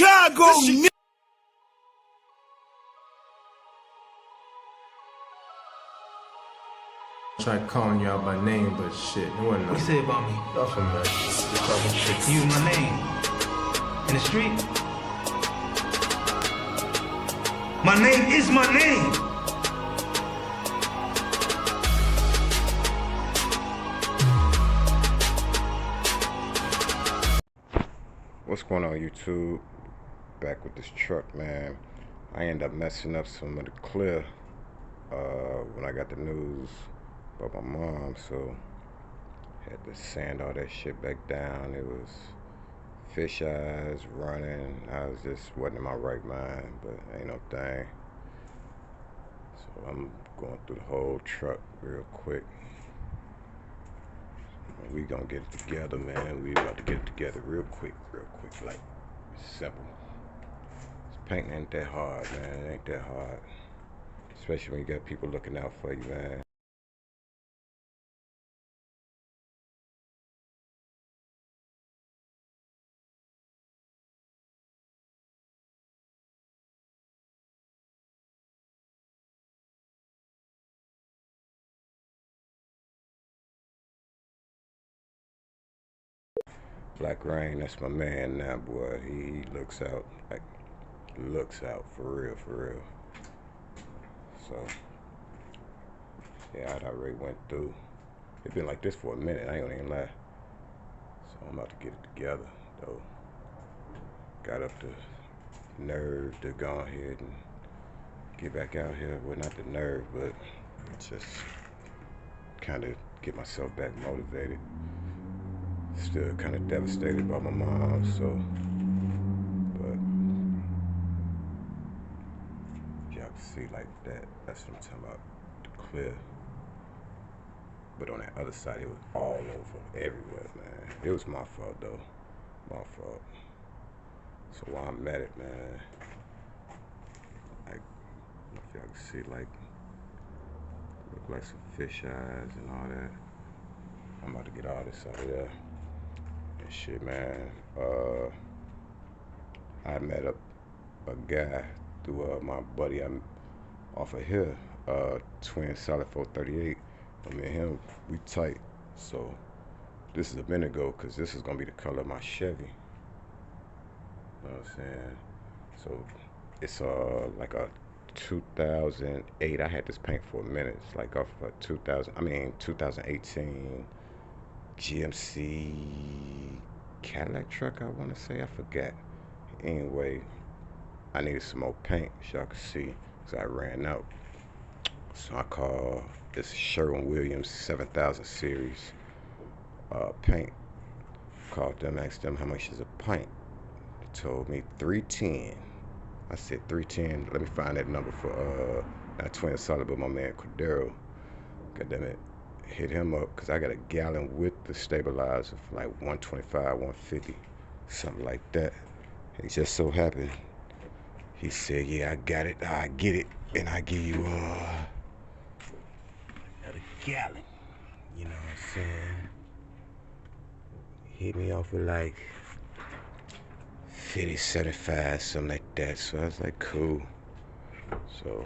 Chicago, nigga. Tried calling y'all by name, but shit, it wasn't What you say about me? nothing, man. Just talking shit. You my name. In the street? My name is my name. What's going on, YouTube? Back with this truck, man. I ended up messing up some of the clear when I got the news about my mom, so had to sand all that shit back down. It was fish eyes running. I was just wasn't in my right mind, but ain't no thing. So I'm going through the whole truck real quick. We gonna get it together, man. We about to get it together real quick, like simple. This painting ain't that hard, man. It ain't that hard. Especially when you got people looking out for you, man. Black Rain, that's my man now, boy. He looks out, like, for real. So, yeah, I already went through. It's been like this for a minute, I ain't gonna even lie. So I'm about to get it together, though. Got up the nerve to go ahead and get back out here. Well, not the nerve, but just kind of get myself back motivated. Still kind of devastated by my mom, so, but y'all can see like that. That's what I'm talking about, the clear. But on that other side, it was all over, everywhere, man. It was my fault, though. My fault. So while I'm at it, man, like, if y'all can see, like, look like some fish eyes and all that. I'm about to get all this out of there. And shit, man. I met a guy through my buddy I'm off of here, Twin Solid 438. Me and him, we tight. So this is a minute ago, because this is gonna be the color of my Chevy. You know what I'm saying? So it's like a 2008. I had this paint for a minute. It's like off a 2018 GMC Cadillac truck, I want to say. I forgot. Anyway, I needed some more paint, as y'all can see, because I ran out. So I called this Sherwin-Williams 7000 series paint. Called them, asked them how much is a pint. They told me $3.10. I said $3.10. Let me find that number for not Twin Solid, but my man Cordero. Goddamn it, hit him up, because I got a gallon with the stabilizer for like 125, 150, something like that. It just so happened he said, yeah, I got it, I get it, and I give you another gallon. You know what I'm saying? Hit me off with like 50, 75, something like that. So I was like, cool. So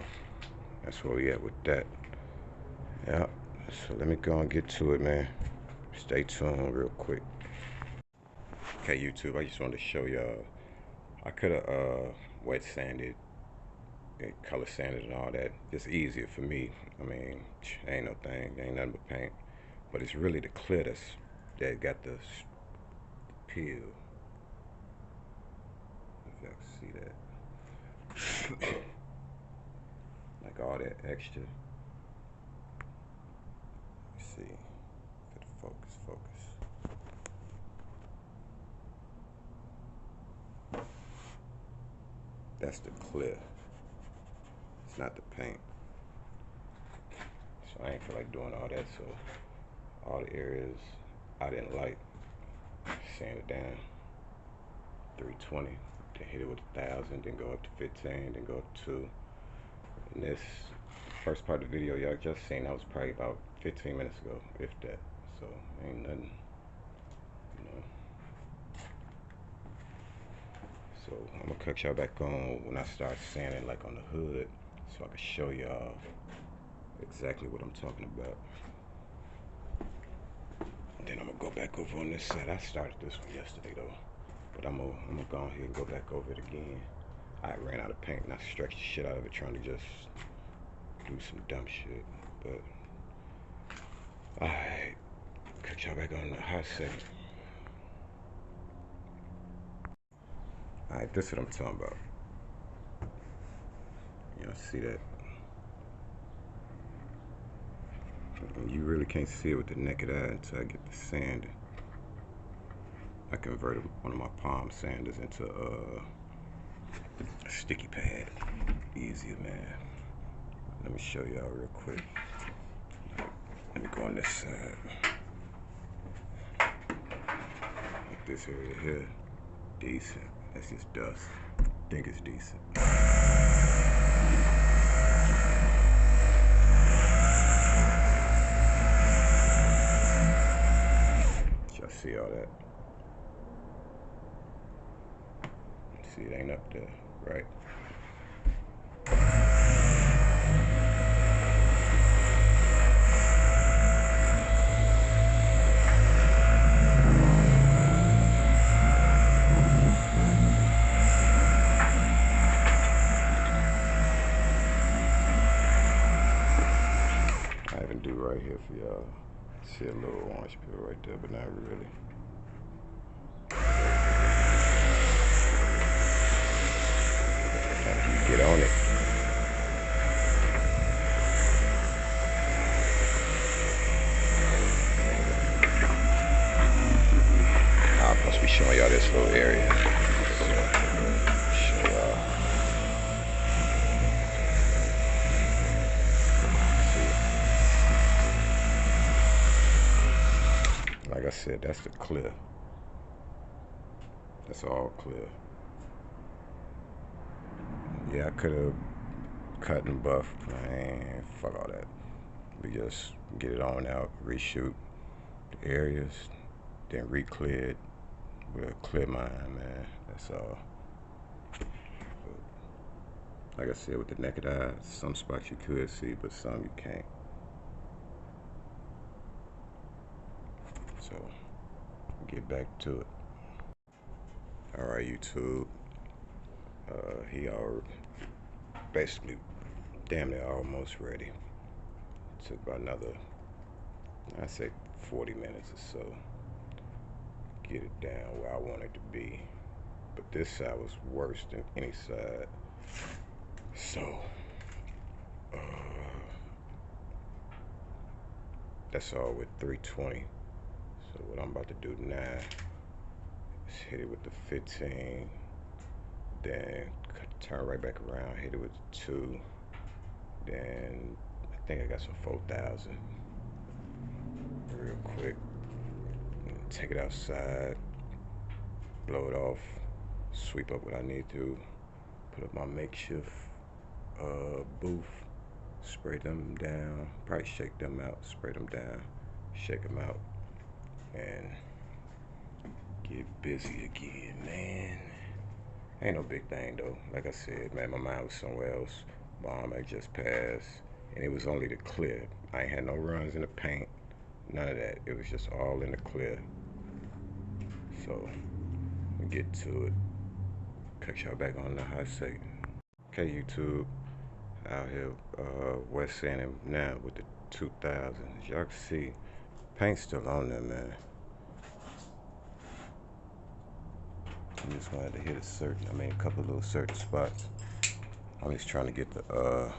that's where we at with that. Yeah. So let me go and get to it, man. Stay tuned real quick. Okay, YouTube, I just wanted to show y'all. I could have wet sanded, color sanded and all that. Just easier for me. I mean, ain't no thing, ain't nothing but paint. But it's really the clear that got the peel. If y'all can see that. Like all that extra. Let's see. Focus. That's the clear. It's not the paint. So I ain't feel like doing all that. So all the areas I didn't like, sand it down. 320. Then hit it with 1,000. Then go up to 15. Then go up to 2. And this first part of the video y'all just seen, that was probably about 15 minutes ago, if that. So ain't nothing, you know. So I'm gonna cut y'all back on when I start sanding, like on the hood, so I can show y'all exactly what I'm talking about. And then I'm gonna go back over on this side. I started this one yesterday though, but I'm gonna go ahead and go back over it again. I ran out of paint and I stretched the shit out of it trying to just do some dumb shit. But alright, cut y'all back on the hot second. Alright, this is what I'm talking about. Y'all see that? And you really can't see it with the naked eye until I get the sand. I converted one of my palm sanders into a sticky pad. Easier, man. Let me show y'all real quick. Let me go on this side. Like this area here, decent. That's just dust. I think it's decent. Y'all see all that? See, it ain't up there, right? I even do right here for y'all. See a little orange peel right there, but not really. Get on it. I'm supposed to be showing y'all this little area. So, show y'all. Like I said, that's the clear. That's all clear. Yeah, I could have cut and buffed, man. Fuck all that. We just get it on out, reshoot the areas, then re-clear it with a clear mind, man. That's all. But like I said, with the naked eye, some spots you could see, but some you can't. So, get back to it. Alright, YouTube. He already basically damn near almost ready. Took about another, I'd say 40 minutes or so. Get it down where I want it to be. But this side was worse than any side. So, that's all with 320. So what I'm about to do now is hit it with the 15. Then turn right back around, hit it with the 2. Then I think I got some 4,000 real quick. Take it outside, blow it off, sweep up what I need to, put up my makeshift booth, spray them down, probably shake them out, spray them down, shake them out, and get busy again, man. Ain't no big thing though. Like I said, man, my mind was somewhere else. Bomb had just passed, and it was only the clear. I ain't had no runs in the paint, none of that. It was just all in the clear. So, we get to it. Catch y'all back on the hot second. Okay, YouTube, out here wet sanding now with the 2000s. Y'all can see, paint's still on there, man. I just wanted to hit a couple of little certain spots. I'm just trying to get the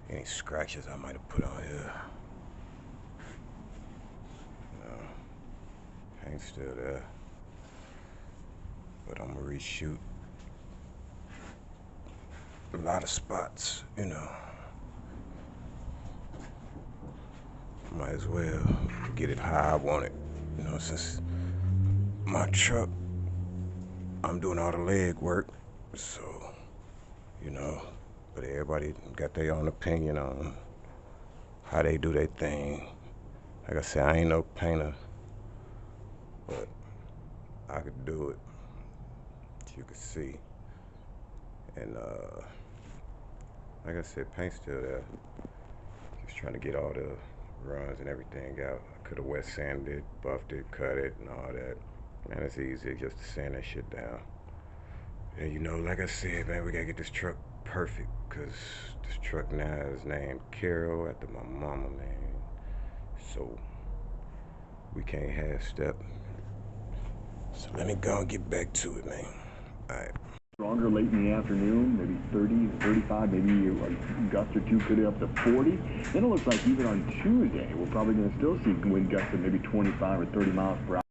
any scratches I might have put on here. Paint's still there, but I'm gonna reshoot a lot of spots, you know. Might as well get it how I want it, you know, since my truck, I'm doing all the leg work, so, you know, but everybody got their own opinion on how they do their thing. Like I said, I ain't no painter, but I could do it. you can see. And like I said, paint's still there. Just trying to get all the runs and everything out. I could have wet sanded it, buffed it, cut it, and all that. Man, it's easy just to sand that shit down. And you know, like I said, man, we gotta get this truck perfect, cause this truck now is named Carol after my mama, man. So we can't half step. So let me go and get back to it, man. All right. Stronger late in the afternoon, maybe 30, 35, maybe a gust or two could be up to 40. Then it looks like even on Tuesday, we're probably going to still see wind gusts of maybe 25 or 30 miles per hour.